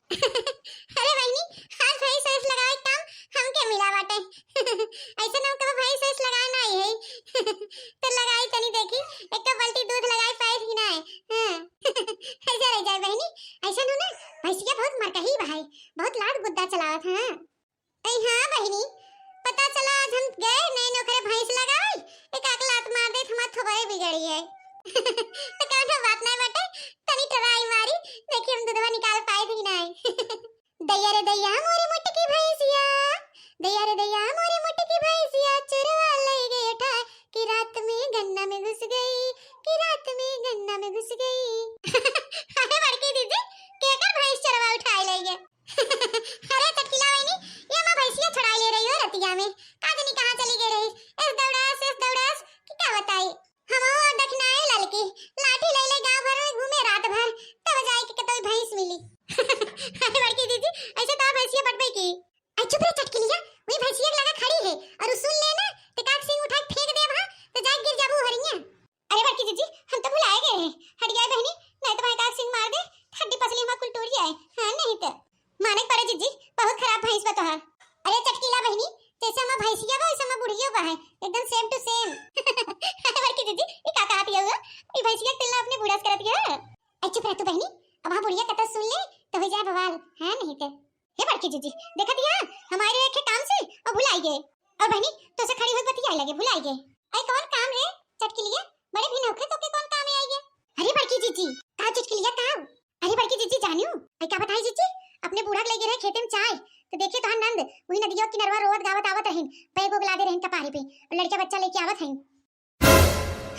अरे बहनी, हाथ भाई सेस लगाए काम हम के मिला बाटे। ऐसा ना कब भाई सेस लगाना ही है। तो लगाई तनी देखी, एक तो बाल्टी दूध लगाई पैर ही ना है। हां ऐसा रह जाए बहनी, ऐसा नो ना भैंसिया बहुत मरकही भाई, बहुत लाड गुद्दा चलावत है। ऐ हां बहनी, पता चला आज हम गए नहीं नौकरे भैंस लगाई, एक अकलात मार दे हमार थोबरे बिगड़ी है। तो काठो बात नहीं बाटे, तनी ट्राई मारी देखी हम दूधवा निकाल पाए थी नहीं। दैया रे दैया मोरे मोटे की भैंसिया, दैया रे दैया मोरे मोटे की भैंसिया चुरवा ले गई उठा कि रात में गन्ना में घुस गई, कि रात में गन्ना में घुस गई। अरे बड़की दीदी के कर भैंस चरवा उठाई ले गए। अरे टकीला वाली ये मां भैंसिया छुड़ा ले रही हो रतिया में, काजनी कहां चली गई रही, इस दौड़ास कि क्या बताई। हम और देखना है लड़की लाठी ले ले गांव भर में घूमे रात भर, तब जाए कि कतई भैंस मिली। अरे बड़की दीदी ऐसे तो भैंसिया पटबे की। आई चुप रे चटकिलिया, वही भैंसिया लगा खड़ी है और सुन लेना तो काट सिंह उठा के फेंक दे वहां तो जाके गिर जाबू हरिया। अरे बड़की दीदी हम तो भुलाए गए हैं, हट गए बहनी, नहीं तो भाई काट सिंह मार दे, हड्डी पसली हम कुल टूट जाए। हां नहीं तो माने पड़े जीजी, बहुत खराब भैंस बा तोहार। अरे चटकिला बहनी जैसे हम भैंसिया बा वैसे हम बुढ़ियो बा है, एकदम सेम टू सेम। अरे बड़की दीदी ये का कहती है, ये भैंसिया तिल्ला अपने बुढ़ास करती है। आई चुप रह तू बहनी, अब हां बुढ़िया कथा सुन ले तो हो जाए बवाल। हां नहीं तो हे बड़की जीजी देखा दिया हमारे एक काम से और भुलाई गए, और बहनी तो से खड़ी हुई बतियाई लगे भुलाई गए। आई कौन काम रे चटकिलिया, बड़े भी नौखे तो के कौन काम में आई है। अरे बड़की जीजी का चटकिलिया का। अरे बड़की जीजी जानियो आई का बताई जीजी, अपने बूढ़ा ले गए खेते में चाय तो देखे तो नंद वही नदियों किनारवा रोवत गावत आवत रहिन, पैगो गला दे रहिन कपारी पे और लड़का बच्चा लेके आवत हइन।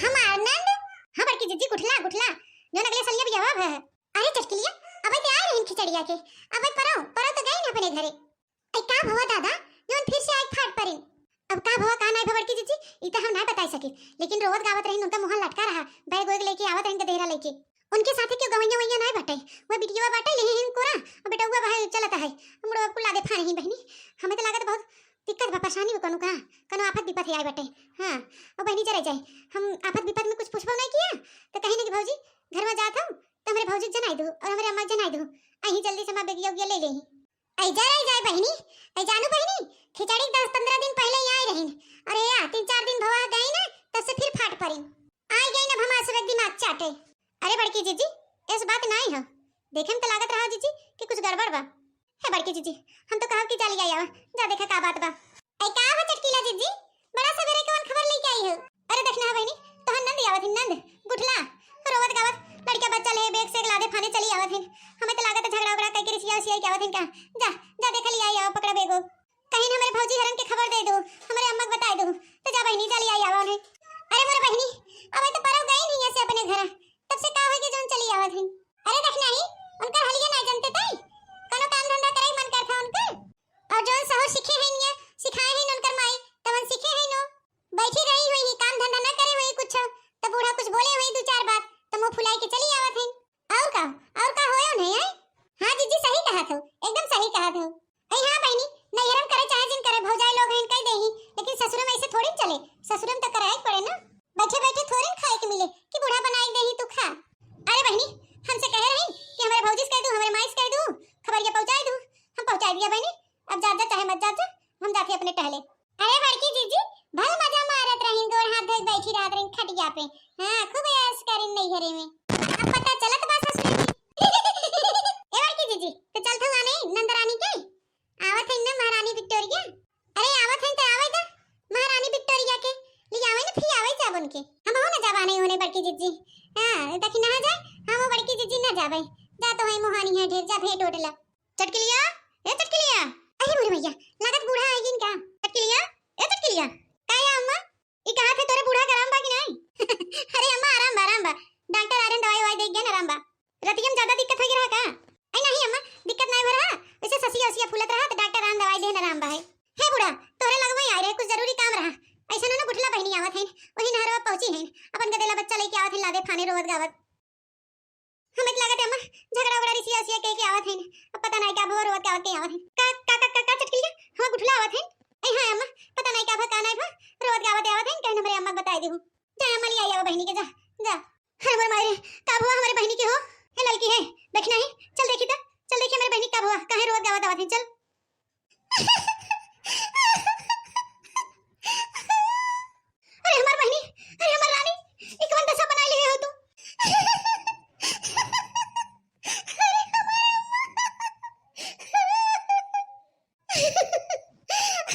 हम आनंद हां बड़की जीजी गुठला गुठला जो अगले सलिया भी जवाब है। अरे चटकिलिया अब ते आए रहिन खिचड़िया के, अब परो तो गई ना अपने घरे। आई का भवा दादा जोन फिर से आग फाट पड़े, अब का भवा का नहीं भवा बड़की जीजी ई तो हम ना बता सके, लेकिन रोवत गावत रहिन उनका मुंह लटका रहा, बैग वैग लेके आवत हइन गधेरा लेके। उनके साथे क्यों गवैया वैया नहीं बटे, वो बिटिया बाटे ले हिन कोरा और बेटा हुआ भाई चलता है हमरो को ला दे फाने ही बहनी। हमें तो लागत बहुत दिक्कत बा परेशानी कनु का कनु आफत विपत है आई बटे। हां ओ बहनी चले जाए, हम आफत विपत में कुछ पूछबो नहीं किया तो कहीं नहीं कि भौजी घर में जात हूं तो हमरे भौजी जनाई दो और हमरे अम्मा जनाई दो, अही जल्दी से मां बेगिया उगिया ले लेही। आई जाए बहनी, आई जानू बहनी खिचड़ी 10-15 दिन पहले ही आई रहिन, अरे या 3-4 दिन भवा गई ना तब से फिर फाट पड़ी, आई गई ना हमारे सब दिमाग चाटे। अरे बड़की जीजी इस बात नहीं है, देखे में तो लागत रहा जीजी कि कुछ गड़बड़ बा। है बड़की जीजी हम तो कहा कि चली आई आवा जा देखा का बात बा। आई का हो चटकीला जीजी बड़ा सवेरे कौन खबर लेके आई हो। अरे देखना बहनी तो नंद आवत है, नंद गुठला रोवत गावत लड़का बच्चा ले बैग से लादे फाने चली आवत है, हमें तो लागत झगड़ा उगड़ा कई के रिसिया उसिया के आवत है का। जा जा देख ली आई आओ पकड़ा बेगो, कहीं हमारे भौजी हरन के खबर दे दो, हमारे अम्मा को बता दो तो जा बहनी चली आई आवा ने। अरे मोर बहनी अब तो परव गई नहीं ऐसे अपने घर, तब से का होई के जोन चली आवत है। अरे देखना ही उनका हलिया नहीं जानते तई कोनो काम धंधा करे मन करता उनका, और जोन सहर सीखे हैं निया सिखाए हैं उनकर माई तवन सीखे हैं नो, बैठी रही हुई ही काम धंधा ना करे हुई कुछ तो बूढ़ा कुछ बोले हुई 2-4 बात तो मुंह फुलाई के चली आवत है। और का होयो नहीं है। हां जीजी सही कहा था, एकदम सही कहा था। आई हां बहनी नैहरम करे चाहे जिन करे भौजाई लोग हैं कह देही, लेकिन ससुर में ऐसे थोड़ी चले, ससुर में तो कराए पड़े ना, बैठे बैठे थोड़ी खाए के मिले कि बूढ़ा बनाई देही तू खा। अरे बहनी हमसे कह रही कि हमारे भौजी से कह दूं हमारे माई से कह दूं खबर ये पहुंचा दूं, हम पहुंचा दिया बहनी, अब जा चाहे मत जा हम जाके अपने टहले। अरे बड़की जीजी भल मजा मारत रहिन गोर हाथ धोई बैठी रात रहिन खटिया पे, हां खूब ऐश करिन नैहरे में, अब पता चलत बा ससुर की। ए बड़की जीजी तो चलत हुआ नहीं नंदरानी के आवत है ना महारानी विक्टोरिया। अरे आवत है तो आवे दा महारानी विक्टोरिया के ले आवे ना फिर आवे जाबन के, हम हो ना जाबा नहीं होने बड़की जीजी। हां देखी ना जाए हम बड़की जीजी ना जावे जा तो है मोहानी है ढेर जा भेट ओटला। चटकिलिया ए चटकिलिया, अरे मोरे भैया लागत बूढ़ा आएगी इनका। चटकिलिया ए चटकिलिया काया अम्मा ई कहा थे तोरे बूढ़ा आराम बा कि नहीं। अरे अम्मा आराम बा डॉक्टर आरन दवाई वाई देख गया ना आराम बा, रतियम ज्यादा दिक्कत है रहा का। आई नहीं अम्मा दिक्कत नहीं भरा, वैसे ससिया उसिया फूलत रहा तो डॉक्टर आरन दवाई देन आराम बा है। हे बूढ़ा तोरे लगवा आई रहे कुछ जरूरी काम रहा, ऐसा ना गुठला बहनी आवत है वही नहरवा पहुंची है अपन गदेला बच्चा लेके आवत है लादे खाने रोवत गावत, हमें लागत अम्मा झगड़ा उगड़ा रिसिया उसिया के आवत है, अब पता नहीं क्या भवर रोवत गावत के आवत है का चटकिलिया हम गुठला आवत है। ए हां अम्मा पता नहीं क्या भा का नहीं भा रोवत गावत आवत है कहीं हमारे अम्मा बता देहु जा अम्मा ले आई आओ बहनी के जा जा। हमारे मारे का भवा हमारे बहनी के हो हे लड़की है देखना है चल देखी ता चल देखी हमारे बहनी का का बुआ काहे रोत गावत आवत चल। अरे हमार बहनी, अरे हमार रानी, ई कौन दशा बनाई ले हो तू।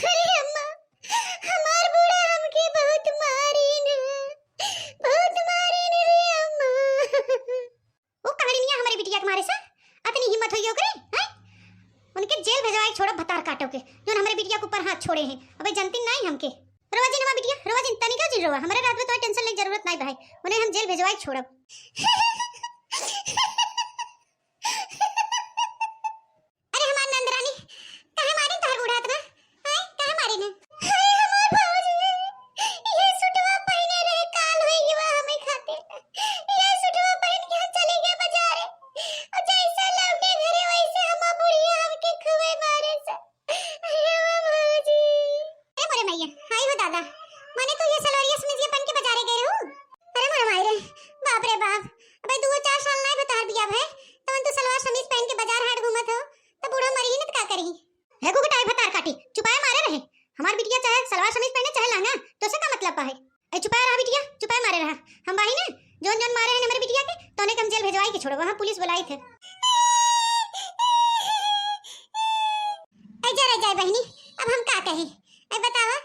अरे अम्मा, हमार बूढ़ा हमके बहुत मारी न रे अम्मा। वो कहानियां हमारे बिटिया के मारे सा अतनी हिम्मत होई ओकरे हैं। उनके जेल भेजवाए छोड़ो भतार काटो के जो हमारे बिटिया के ऊपर हाथ छोड़े हैं। अबे जनती नहीं हमके रोवा जी नमा बिटिया रोवा जी तनिका जी रोवा हमारे रात में तो टेंशन लेके जरूरत नहीं भाई। उन्हें हम जेल भेजवाए छोड़ब। अरे हमार नंदरानी काहे मारी तोहर बूढ़ा इतना हैं काहे मारी ने। हाय हमार भौजी ये सुटवा पहने रहे काल होई गवा हमें खातिर। ये सुटवा पहन के हम चले गए बाजार और जैसा लौटे घरे वैसे हम बुढ़िया हमके खुवे मारे से। अरे भौजी अरे मोरे मैया हाय हो दादा माने तो ये सलवारिया समझ के पहन के बाजारे गए हो। अरे मोरे माई रे बाप रे बाप अबे 2-4 साल नहीं बता बिया है तो तू सलवार समीज पहन के बाजार हाट घूमत हो तो बूढ़ा मरी ही न का करी है को टाइम भतार काटी चुपाए मारे रहे। हमार बिटिया चाहे सलवार समीज पहने चाहे लहंगा तो से का मतलब है। ए चुपाए रहा बिटिया चुपाए मारे रहा हम बाही ना जोन जोन मारे हैं हमारी बिटिया के तो ने कम जेल भेजवाई के छोड़ो वहां पुलिस बुलाई थे। ए जा रे जाए बहनी अब हम का कहें ए बतावा